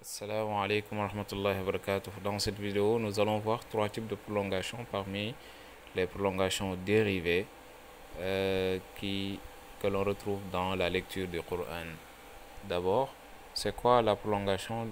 Assalamu alaikum wa rahmatullahi wa barakatuh. Dans cette vidéo, nous allons voir trois types de prolongations parmi les prolongations dérivées que l'on retrouve dans la lecture du Coran. D'abord, c'est quoi les prolongations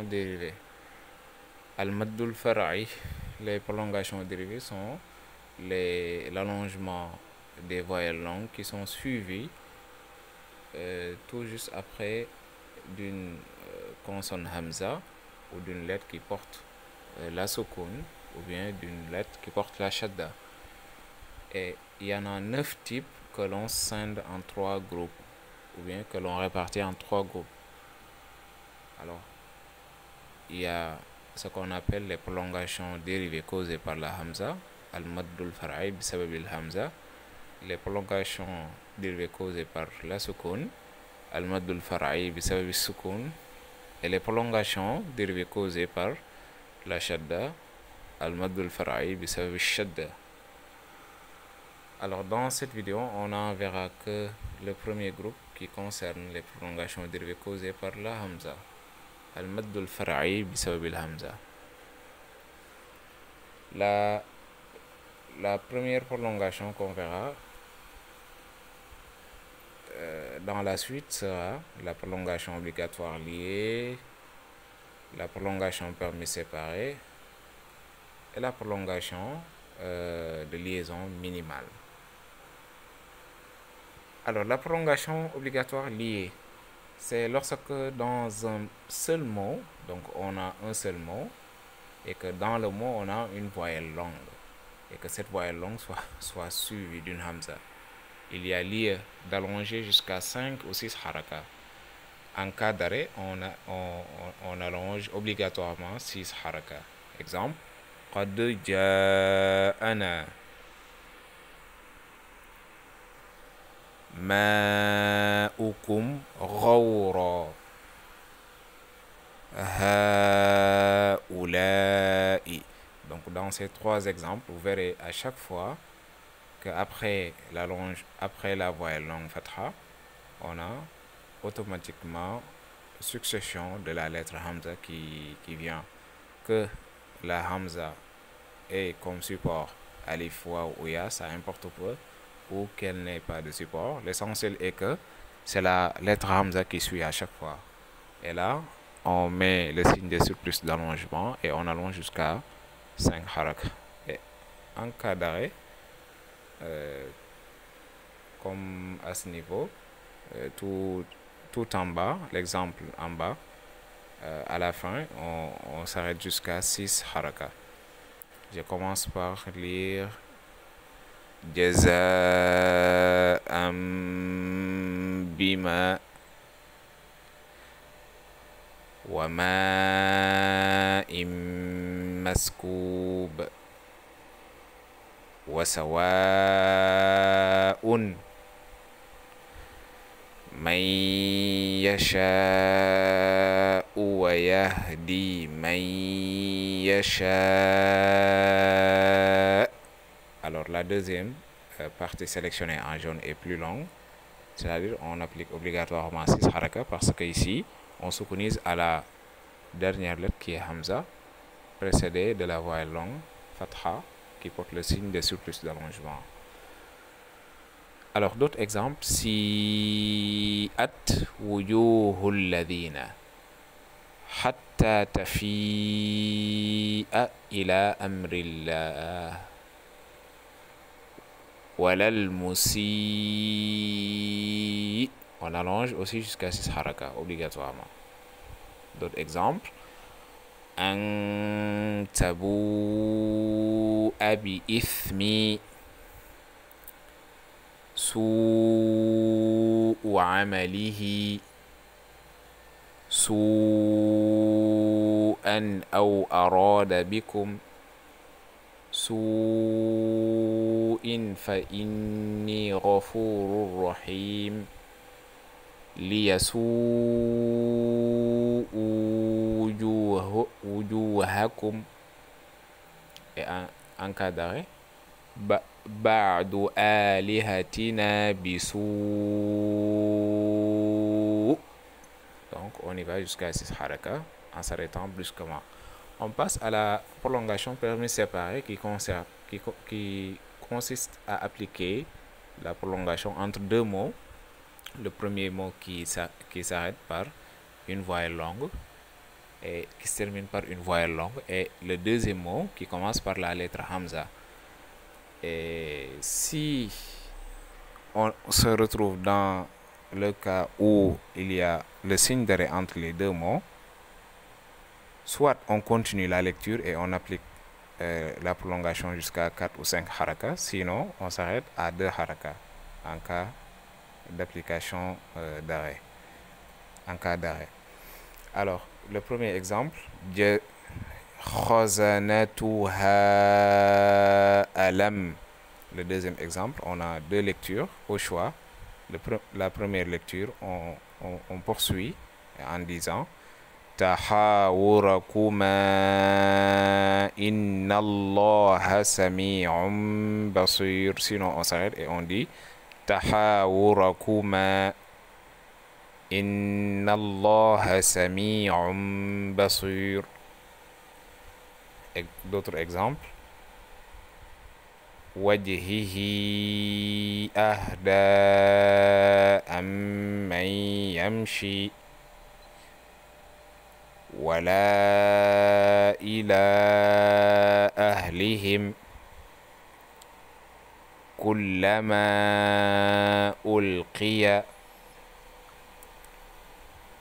dérivées? Al-Maddul Fara'i, les prolongations dérivées sont l'allongement des voyelles longues qui sont suivies tout juste après d'une consonne Hamza ou d'une lettre qui porte la soukoun ou bien d'une lettre qui porte la shadda. Et il y en a 9 types que l'on scinde en 3 groupes ou bien que l'on répartit en 3 groupes. Alors, il y a ce qu'on appelle les prolongations dérivées causées par la Hamza, al-Maddul Far'i bisababil Hamza, les prolongations dérivées causées par la soukoun, al-Maddul Far'i bisababil soukoun, et les prolongations dérivées causées par la shadda, al-Maddul Far'i bisababil shadda. Alors dans cette vidéo, on n'en verra que le premier groupe qui concerne les prolongations dérivées causées par la Hamza, al-Maddul Far'i bisababil Hamza. La première prolongation qu'on verra dans la suite sera la prolongation obligatoire liée, la prolongation permis séparée et la prolongation de liaison minimale. Alors la prolongation obligatoire liée, c'est lorsque dans un seul mot, donc on a un seul mot, et que dans le mot on a une voyelle longue, et que cette voyelle longue soit suivie d'une hamza. Il y a lieu d'allonger jusqu'à 5 ou 6 harakas. En cas d'arrêt, on allonge obligatoirement 6 harakas. Exemple, قد جاءنا ماؤكم غورا هؤلاء. Donc dans ces trois exemples, vous verrez à chaque fois qu'après la voyelle longue fatha, on a automatiquement succession de la lettre Hamza qui vient. Que la Hamza ait comme support alif, waw ou ya, ça importe peu, ou qu'elle n'ait pas de support. L'essentiel est que c'est la lettre Hamza qui suit à chaque fois. Et là, on met le signe de surplus d'allongement et on allonge jusqu'à 5 harak. Et en cas d'arrêt, comme à ce niveau, tout en bas, l'exemple en bas, à la fin, on s'arrête jusqu'à 6 harakas. Je commence par lire Jaza'an bima wa ma'im maskub wa sawa'un من يشاء ويهدي من يشاء. Alors la deuxième partie sélectionnée en jaune est plus longue, c'est-à-dire on applique obligatoirement 6 harakas parce que ici on soukounise à la dernière lettre qui est Hamza, précédée de la voyelle longue Fatha qui porte le signe de surplus d'allongement. Alors d'autres exemples, si at wujuhul ladina hatta tafi'a ila amrillah walal musi. On allonge aussi jusqu'à 6 harakas obligatoirement. D'autres exemples, an tabu'a bi ithmi سوء عمله سوءا أو أراد بكم سوء فإني غفور رحيم ليسوء وجوهكم. Et en cas d'arrêt, بعد آلهتنا بسوء. Donc on y va jusqu'à 6 haraka en s'arrêtant brusquement. On passe à la prolongation permis séparée qui consiste à appliquer la prolongation entre deux mots. Le premier mot qui s'arrête par une voyelle longue et qui se termine par une voyelle longue, et le deuxième mot qui commence par la lettre Hamza. Et si on se retrouve dans le cas où il y a le signe d'arrêt entre les deux mots, soit on continue la lecture et on applique la prolongation jusqu'à 4 ou 5 harakas, sinon on s'arrête à 2 harakas en cas d'application d'arrêt, en cas d'arrêt. Alors, le premier exemple, khazanatuha alam. Le deuxième exemple, on a deux lectures au choix. La première lecture, on poursuit en disant tahawurakuma innallaha sami'un basir. Sinon, on s'arrête et on dit tahawurakuma innallaha sami'un basir. D'autres exemples. Wajhihi ahda amman yamshi wala ila ahlihim kullama ulqiya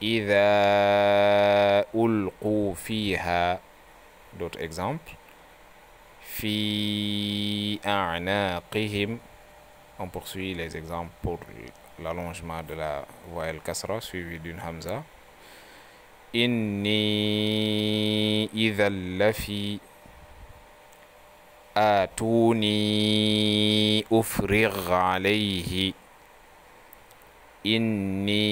idha ulqu fiha. D'autres exemples. Fi a'naqihim. On poursuit les exemples pour l'allongement de la voyelle kasra suivi d'une hamza. Inni idhal lafi atuni ufrigh alayhi inni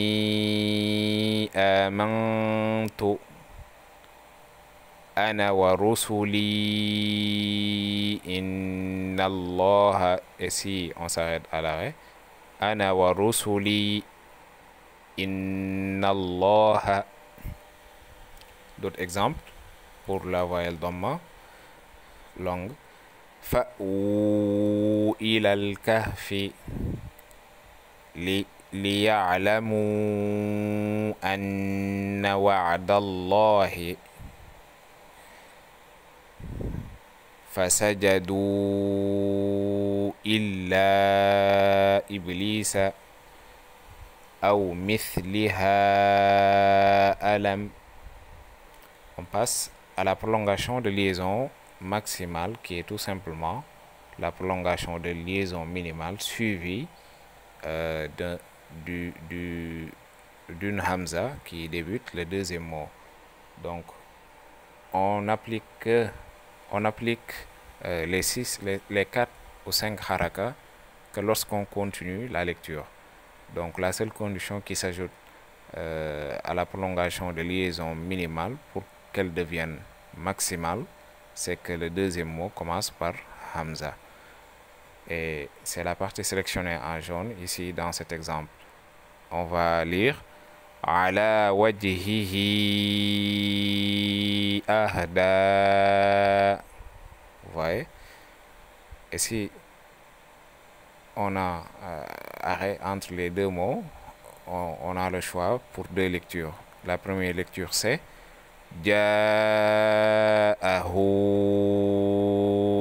amantu ana wa rusuli innallaha. Et si on s'arrête à l'arrêt, ana wa rusuli innallaha. D'autres exemples pour la voyelle dhamma longue. Fa'u ilal kahfi liya'lamu anna wa'dallahi fasajadu illa iblisa aw mithliha alam. On passe à la prolongation de liaison maximale qui est tout simplement la prolongation de liaison minimale suivie d'une hamza qui débute le deuxième mot. Donc on applique les 4 ou 5 harakas que lorsqu'on continue la lecture. Donc la seule condition qui s'ajoute à la prolongation de liaison minimale pour qu'elle devienne maximale, c'est que le deuxième mot commence par hamza. Et c'est la partie sélectionnée en jaune ici dans cet exemple. On va lire ala wajhihi ahda. Vous voyez? Et si on a arrêt entre les deux mots, on a le choix pour deux lectures. La première lecture c'est ja'ahu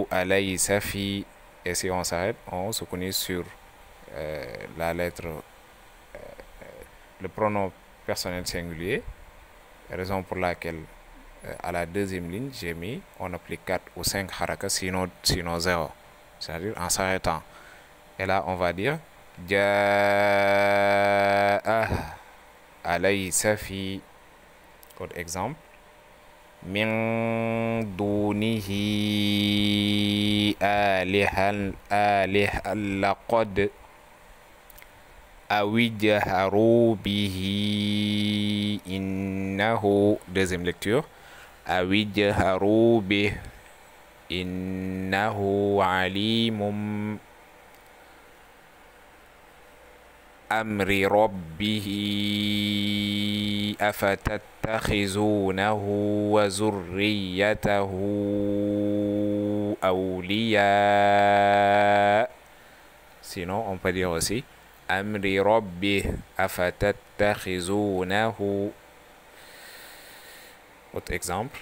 alaysa fi. Et si on s'arrête, on se connaît sur la lettre, le pronom personnel singulier, raison pour laquelle à la deuxième ligne j'ai mis on applique 4 ou 5 harakas, sinon 0, c'est-à-dire en s'arrêtant. Et là on va dire ja'a alaysa fi. Autre exemple, min dunihi alihan laqad awijharu bihi innahu. Deuxième lecture, awijharu bihi innahu alimum أمر ربه أفتتخذونه وذريته أولياء. Sinon, on peut dire aussi أمر ربه أفتتخذونه. Autre exemple.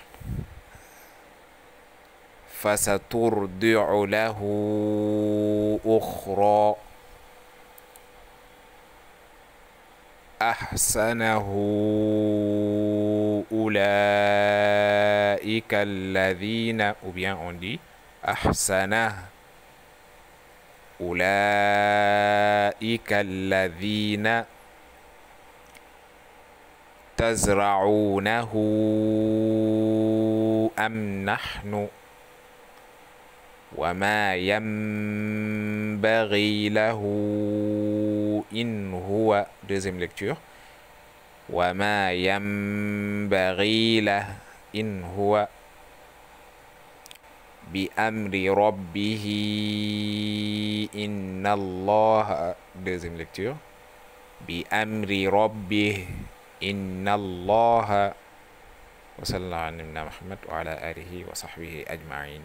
فسترضع له أخرى أحسنه أولئك الذين ou bien on dit أحسنه أولئك الذين تزرعونه أم نحن وما ينبغي له إن هو. Deuxième lecture. وما ينبغي له إن هو بأمر ربه إن الله. Deuxième lecture. بأمر ربه إن الله. وصلى الله على نبينا محمد وعلى آله وصحبه أجمعين.